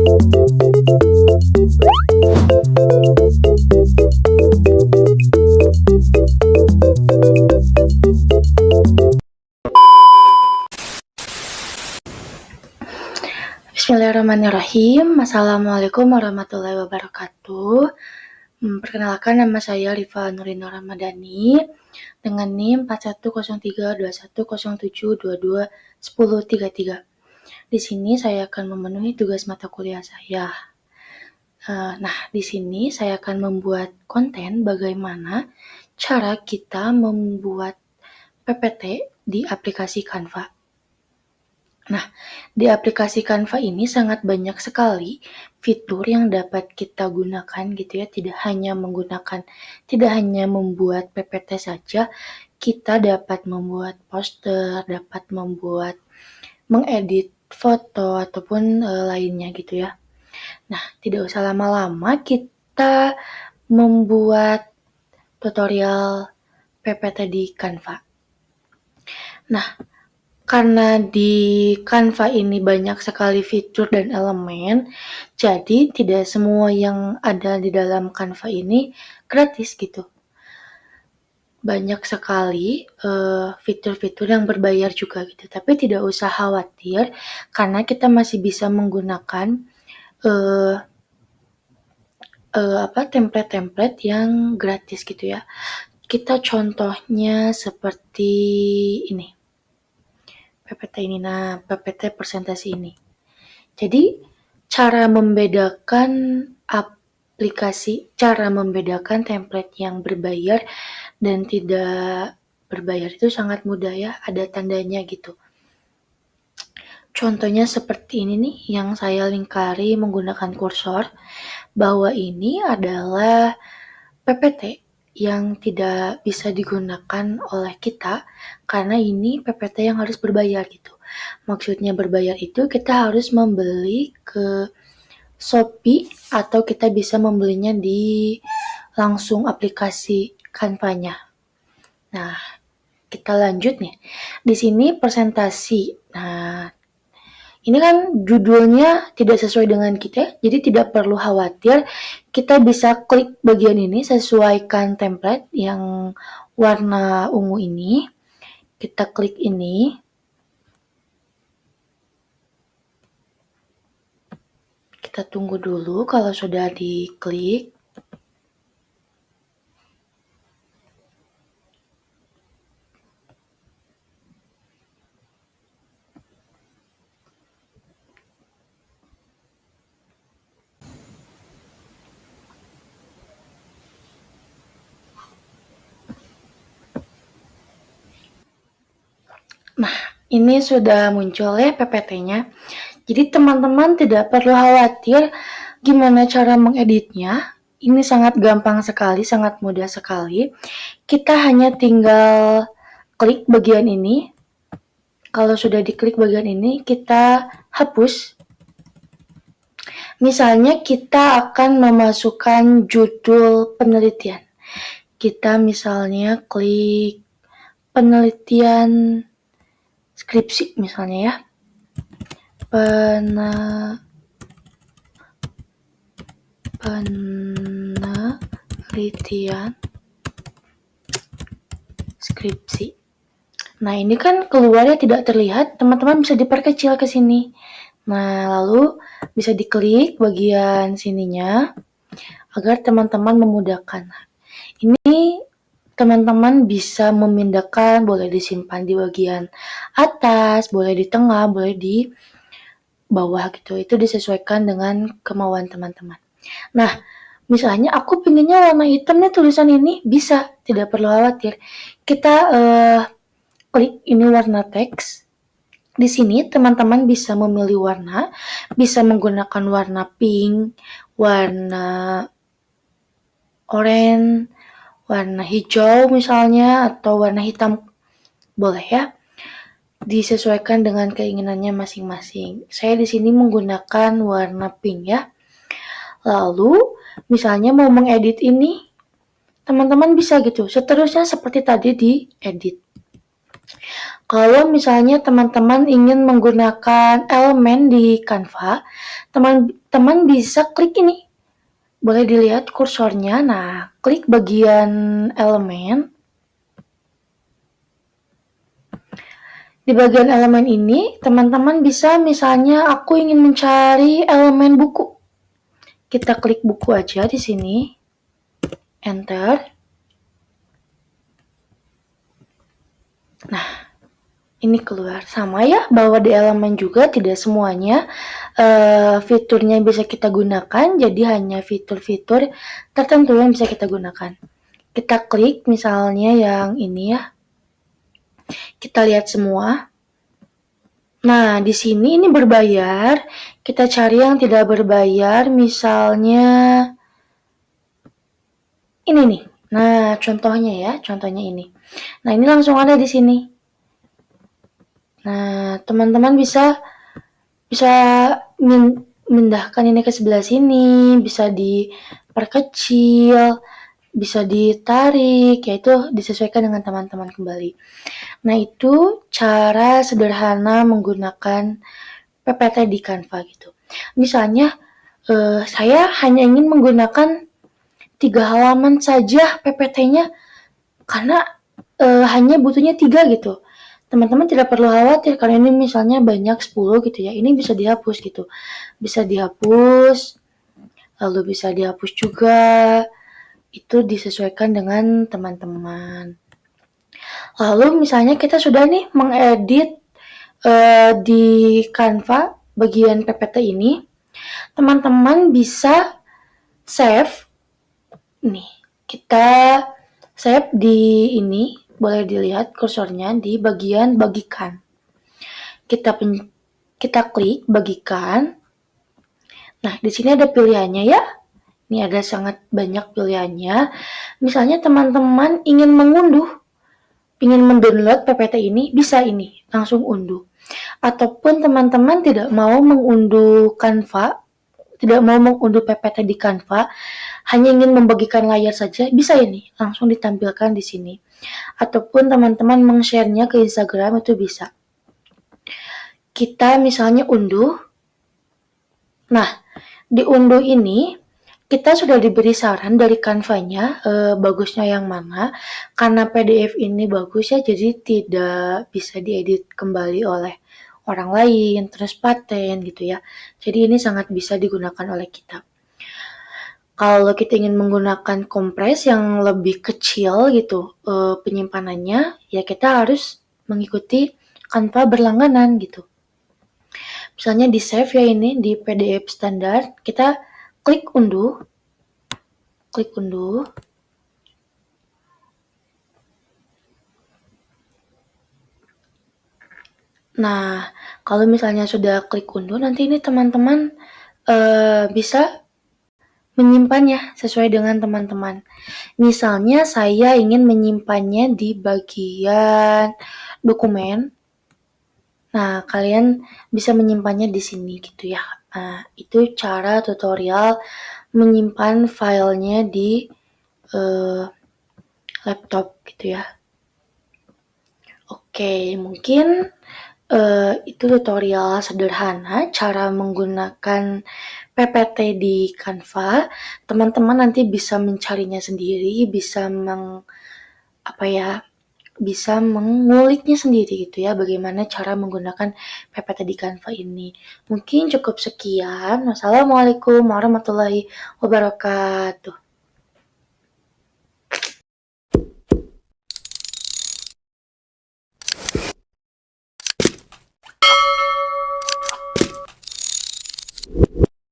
Bismillahirrahmanirrahim. Assalamualaikum warahmatullahi wabarakatuh. Perkenalkan, nama saya Rifa Nurina Ramadhani dengan NIM 41032107221033. Di sini saya akan memenuhi tugas mata kuliah saya. Nah, di sini saya akan membuat konten bagaimana cara kita membuat PPT di aplikasi Canva. Nah, di aplikasi Canva ini sangat banyak sekali fitur yang dapat kita gunakan gitu ya. Tidak hanya membuat PPT saja, kita dapat membuat poster, dapat mengedit foto ataupun lainnya gitu ya. Nah, tidak usah lama-lama, kita membuat tutorial PPT di Canva. Nah, karena di Canva ini banyak sekali fitur dan elemen, jadi tidak semua yang ada di dalam Canva ini gratis gitu. Banyak sekali fitur-fitur yang berbayar juga gitu, tapi tidak usah khawatir karena kita masih bisa menggunakan template-template yang gratis gitu ya. Kita contohnya seperti ini. PPT ini, PPT presentasi ini. Jadi, cara membedakan template yang berbayar dan tidak berbayar itu sangat mudah ya, ada tandanya gitu. Contohnya seperti ini nih, yang saya lingkari menggunakan kursor, bahwa ini adalah PPT yang tidak bisa digunakan oleh kita karena ini PPT yang harus berbayar gitu. Maksudnya berbayar itu kita harus membeli ke Shopee atau kita bisa membelinya di langsung aplikasi Canva-nya. Nah, kita lanjut nih. Di sini presentasi. Nah, ini kan judulnya tidak sesuai dengan kita, jadi tidak perlu khawatir. Kita bisa klik bagian ini, sesuaikan template yang warna ungu ini. Kita klik ini. Kita tunggu dulu kalau sudah diklik. Nah, ini sudah muncul ya PPT-nya. Jadi teman-teman tidak perlu khawatir gimana cara mengeditnya. Ini sangat gampang sekali, sangat mudah sekali. Kita hanya tinggal klik bagian ini. Kalau sudah diklik bagian ini, kita hapus. Misalnya kita akan memasukkan judul penelitian. Kita misalnya klik penelitian skripsi misalnya ya. Penelitian skripsi. Nah, ini kan keluarnya tidak terlihat, teman-teman bisa diperkecil ke sini. Nah, lalu bisa diklik bagian sininya agar teman-teman memudahkan. Ini teman-teman bisa memindahkan, boleh disimpan di bagian atas, boleh di tengah, boleh di bawah gitu. Itu disesuaikan dengan kemauan teman-teman. Nah, misalnya aku pinginnya warna hitam nih tulisan ini, bisa, tidak perlu khawatir. Kita klik ini warna teks. Di sini teman-teman bisa memilih warna, bisa menggunakan warna pink, warna oranye, warna hijau misalnya, atau warna hitam. Boleh ya. Disesuaikan dengan keinginannya masing-masing. Saya di sini menggunakan warna pink ya. Lalu, misalnya mau mengedit ini, teman-teman bisa gitu. Seterusnya seperti tadi diedit. Kalau misalnya teman-teman ingin menggunakan elemen di Canva, teman-teman bisa klik ini. Boleh dilihat kursornya. Nah, klik bagian elemen. Di bagian elemen ini, teman-teman bisa misalnya aku ingin mencari elemen buku. Kita klik buku aja di sini. Enter. Nah, ini keluar. Sama ya, bahwa di elemen juga tidak semuanya fiturnya bisa kita gunakan, jadi hanya fitur-fitur tertentu yang bisa kita gunakan. Kita klik misalnya yang ini ya. Kita lihat semua. Nah, di sini ini berbayar. Kita cari yang tidak berbayar, misalnya ini nih. Nah, contohnya ini. Nah, ini langsung ada di sini. Nah, teman-teman bisa memindahkan ini ke sebelah sini, bisa diperkecil, bisa ditarik, yaitu disesuaikan dengan teman-teman kembali. Nah, itu cara sederhana menggunakan PPT di Canva gitu. Misalnya, saya hanya ingin menggunakan 3 halaman saja PPT-nya karena hanya butuhnya 3 gitu. Teman-teman tidak perlu khawatir karena ini misalnya banyak 10 gitu ya. Ini bisa dihapus gitu. Bisa dihapus, lalu bisa dihapus juga. Itu disesuaikan dengan teman-teman. Lalu misalnya kita sudah nih mengedit di Canva bagian PPT ini, teman-teman bisa save. Nih, kita save di ini, boleh dilihat kursornya di bagian bagikan. Kita klik bagikan. Nah, di sini ada pilihannya ya. Ini ada sangat banyak pilihannya. Misalnya teman-teman ingin mendownload PPT ini, bisa ini, langsung unduh. Ataupun teman-teman tidak mau mengunduh Canva, tidak mau mengunduh PPT di Canva, hanya ingin membagikan layar saja, bisa ini, langsung ditampilkan di sini. Ataupun teman-teman meng-share-nya ke Instagram, itu bisa. Kita misalnya unduh. Nah, di unduh ini, kita sudah diberi saran dari Canva-nya, bagusnya yang mana. Karena PDF ini bagus ya, jadi tidak bisa diedit kembali oleh orang lain, terus paten gitu ya. Jadi ini sangat bisa digunakan oleh kita. Kalau kita ingin menggunakan kompres yang lebih kecil gitu penyimpanannya, ya kita harus mengikuti Canva berlangganan gitu. Misalnya di save ya ini di PDF standar, kita klik unduh. Nah, kalau misalnya sudah klik unduh, nanti ini teman-teman bisa menyimpannya sesuai dengan teman-teman. Misalnya saya ingin menyimpannya di bagian dokumen. Nah, kalian bisa menyimpannya di sini gitu ya. Nah, itu cara tutorial menyimpan filenya di laptop gitu ya. Oke, mungkin itu tutorial sederhana cara menggunakan PPT di Canva. Teman-teman nanti bisa mencarinya sendiri, bisa menguliknya sendiri gitu ya, bagaimana cara menggunakan PPT di Canva ini. Mungkin cukup sekian. Wassalamualaikum warahmatullahi wabarakatuh.